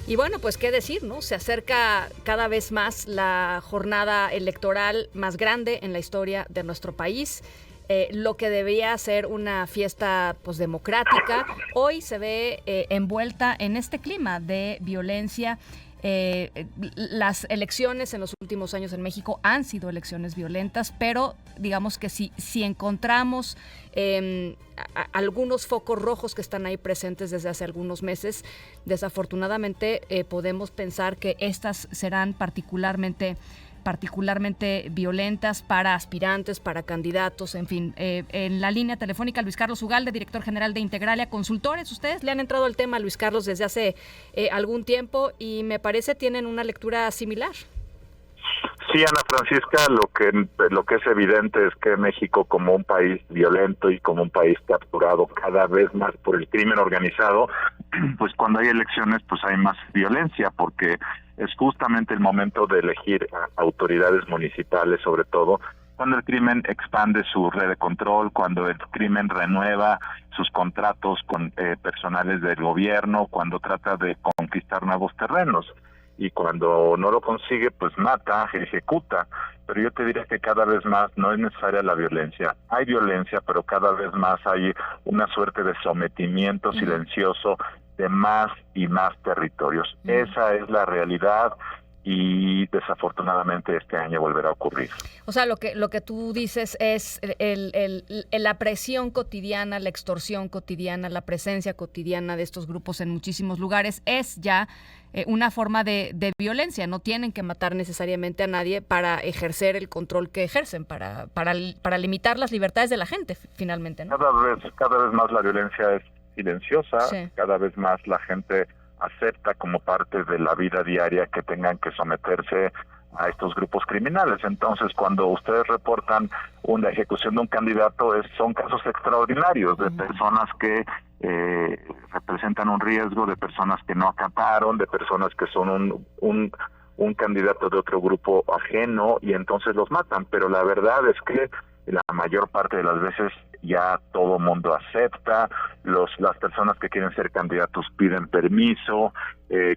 Y bueno, pues qué decir, ¿no? Se acerca cada vez más la jornada electoral más grande en la historia de nuestro país. Lo que debería ser una fiesta pues democrática, hoy se ve envuelta en este clima de violencia. Las elecciones en los últimos años en México han sido elecciones violentas, pero digamos que si encontramos algunos focos rojos que están ahí presentes desde hace algunos meses, desafortunadamente podemos pensar que estas serán particularmente violentas para aspirantes, para candidatos, en fin. En la línea telefónica, Luis Carlos Ugalde, director general de Integralia Consultores. Ustedes le han entrado al tema, Luis Carlos, desde hace algún tiempo y me parece tienen una lectura similar. Sí, Ana Francisca, lo que es evidente es que México, como un país violento y como un país capturado cada vez más por el crimen organizado, pues cuando hay elecciones pues hay más violencia, porque es justamente el momento de elegir a autoridades municipales, sobre todo cuando el crimen expande su red de control, cuando el crimen renueva sus contratos con personales del gobierno, cuando trata de conquistar nuevos terrenos. Y cuando no lo consigue, pues mata, ejecuta. Pero yo te diría que cada vez más no es necesaria la violencia. Hay violencia, pero cada vez más hay una suerte de sometimiento silencioso de más y más territorios. Esa es la realidad y desafortunadamente este año volverá a ocurrir. O sea, lo que tú dices es la presión cotidiana, la extorsión cotidiana, la presencia cotidiana de estos grupos en muchísimos lugares es ya una forma de violencia. No tienen que matar necesariamente a nadie para ejercer el control que ejercen, para limitar las libertades de la gente, finalmente, ¿no? Cada vez más la violencia es silenciosa, sí. Cada vez más la gente acepta como parte de la vida diaria que tengan que someterse a estos grupos criminales. Entonces, cuando ustedes reportan una ejecución de un candidato, son casos extraordinarios de personas que representan un riesgo, de personas que no acataron, de personas que son un candidato de otro grupo ajeno y entonces los matan. Pero la verdad es que la mayor parte de las veces ya todo mundo acepta, las personas que quieren ser candidatos piden permiso,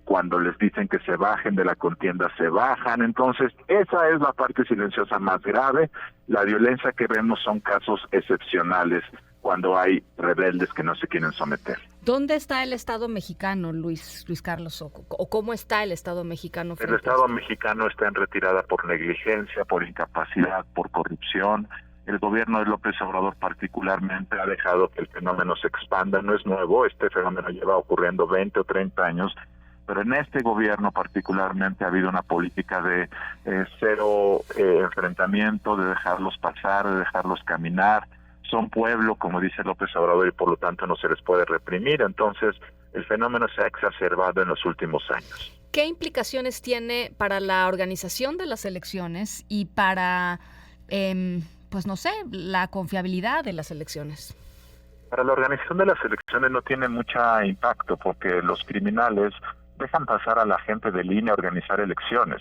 cuando les dicen que se bajen de la contienda se bajan. Entonces esa es la parte silenciosa más grave. La violencia que vemos son casos excepcionales cuando hay rebeldes que no se quieren someter. ¿Dónde está el Estado mexicano, Luis Carlos? ¿O cómo está el Estado mexicano? El Estado mexicano está en retirada por negligencia, por incapacidad, por corrupción. El gobierno de López Obrador particularmente ha dejado que el fenómeno se expanda. No es nuevo, este fenómeno lleva ocurriendo 20 o 30 años, pero en este gobierno particularmente ha habido una política de cero enfrentamiento, de dejarlos pasar, de dejarlos caminar. Son pueblo, como dice López Obrador, y por lo tanto no se les puede reprimir. Entonces, el fenómeno se ha exacerbado en los últimos años. ¿Qué implicaciones tiene para la organización de las elecciones y para, pues no sé, la confiabilidad de las elecciones? Para la organización de las elecciones no tiene mucho impacto porque los criminales dejan pasar a la gente de línea a organizar elecciones.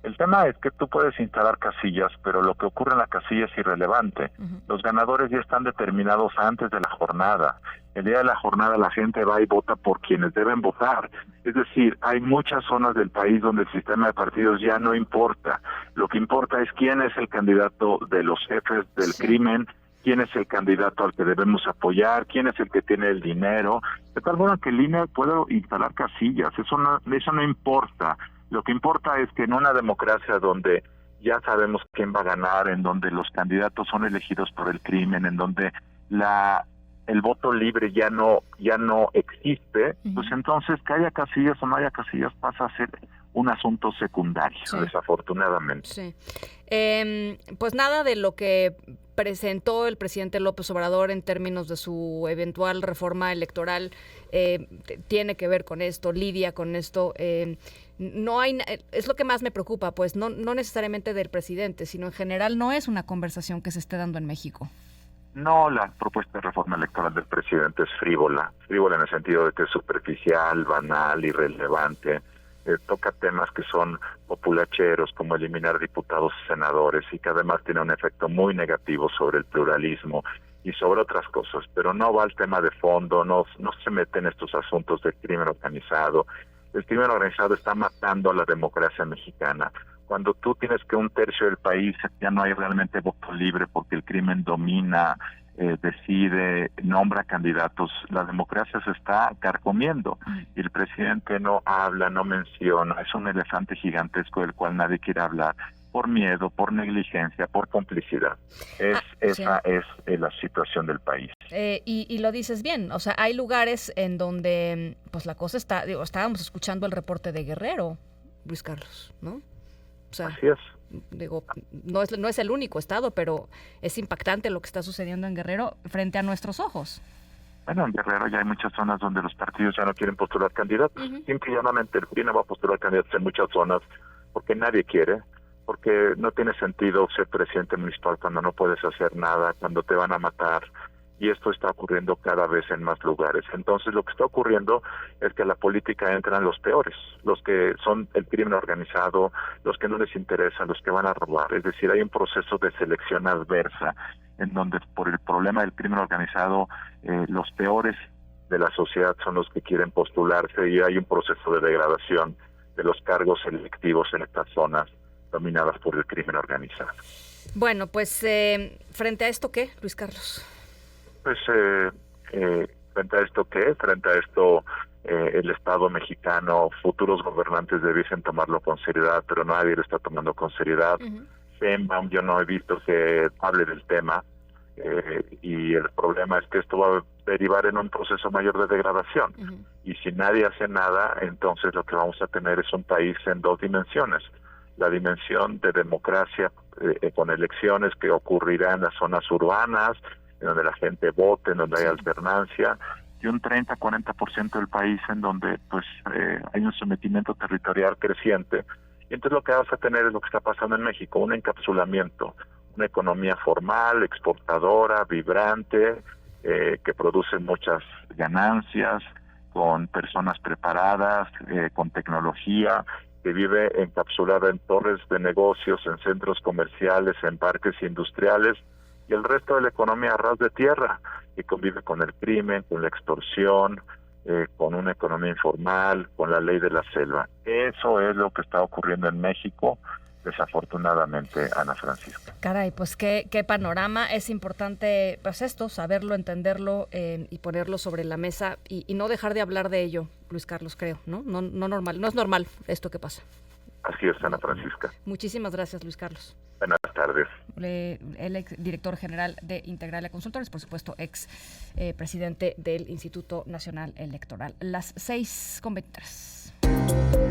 El tema es que tú puedes instalar casillas, pero lo que ocurre en la casilla es irrelevante. Los ganadores ya están determinados antes de la jornada. El día de la jornada la gente va y vota por quienes deben votar. Es decir, hay muchas zonas del país donde el sistema de partidos ya no importa. Lo que importa es quién es el candidato de los jefes del crimen, quién es el candidato al que debemos apoyar, quién es el que tiene el dinero, de tal forma que el INE puede instalar casillas, eso no importa. Lo que importa es que en una democracia donde ya sabemos quién va a ganar, en donde los candidatos son elegidos por el crimen, en donde el voto libre ya no existe, pues entonces que haya casillas o no haya casillas pasa a ser un asunto secundario, desafortunadamente. Sí. Pues nada de lo que presentó el presidente López Obrador en términos de su eventual reforma electoral tiene que ver con esto, lidia con esto. No hay, es lo que más me preocupa, pues no necesariamente del presidente, sino en general no es una conversación que se esté dando en México. No, la propuesta de reforma electoral del presidente es frívola en el sentido de que es superficial, banal, irrelevante. Toca temas que son populacheros, como eliminar diputados y senadores, y que además tiene un efecto muy negativo sobre el pluralismo y sobre otras cosas, pero no va al tema de fondo, no se mete en estos asuntos de crimen organizado, el crimen organizado está matando a la democracia mexicana. Cuando tú tienes que un tercio del país ya no hay realmente voto libre porque el crimen domina, decide, nombra candidatos, la democracia se está carcomiendo y el presidente no habla, no menciona, es un elefante gigantesco del cual nadie quiere hablar por miedo, por negligencia, por complicidad. Esa es la situación del país. Y lo dices bien, o sea, hay lugares en donde pues la cosa está, estábamos escuchando el reporte de Guerrero, Luis Carlos, ¿no? O sea, así es. Digo, no es el único estado, pero es impactante lo que está sucediendo en Guerrero frente a nuestros ojos. Bueno, en Guerrero ya hay muchas zonas donde los partidos ya no quieren postular candidatos. Simple y llanamente el PRI no va a postular candidatos en muchas zonas porque nadie quiere, porque no tiene sentido ser presidente municipal cuando no puedes hacer nada, cuando te van a matar. Y esto está ocurriendo cada vez en más lugares. Entonces lo que está ocurriendo es que a la política entran los peores, los que son el crimen organizado, los que no les interesan, los que van a robar. Es decir, hay un proceso de selección adversa en donde por el problema del crimen organizado los peores de la sociedad son los que quieren postularse y hay un proceso de degradación de los cargos electivos en estas zonas dominadas por el crimen organizado. Bueno, pues frente a esto, ¿qué, Luis Carlos? Pues frente a esto, ¿qué? Frente a esto, el Estado mexicano, futuros gobernantes debiesen tomarlo con seriedad, pero nadie lo está tomando con seriedad. Sheinbaum, yo no he visto que hable del tema, y el problema es que esto va a derivar en un proceso mayor de degradación. Y si nadie hace nada, entonces lo que vamos a tener es un país en dos dimensiones. La dimensión de democracia con elecciones que ocurrirá en las zonas urbanas, en donde la gente vote, en donde hay alternancia, y un 30-40% del país en donde pues hay un sometimiento territorial creciente. Y entonces lo que vas a tener es lo que está pasando en México, un encapsulamiento, una economía formal, exportadora, vibrante, que produce muchas ganancias, con personas preparadas, con tecnología, que vive encapsulada en torres de negocios, en centros comerciales, en parques industriales, y el resto de la economía a ras de tierra, que convive con el crimen, con la extorsión, con una economía informal, con la ley de la selva. Eso es lo que está ocurriendo en México, desafortunadamente, Ana Francisca. Caray, pues qué panorama. Es importante, pues esto, saberlo, entenderlo y ponerlo sobre la mesa y no dejar de hablar de ello, Luis Carlos, creo, ¿no? No es normal esto que pasa. Así es, Ana Francisca. Muchísimas gracias, Luis Carlos. Buenas tardes. El ex director general de Integralia Consultores, por supuesto, ex presidente del Instituto Nacional Electoral. Las 6:23.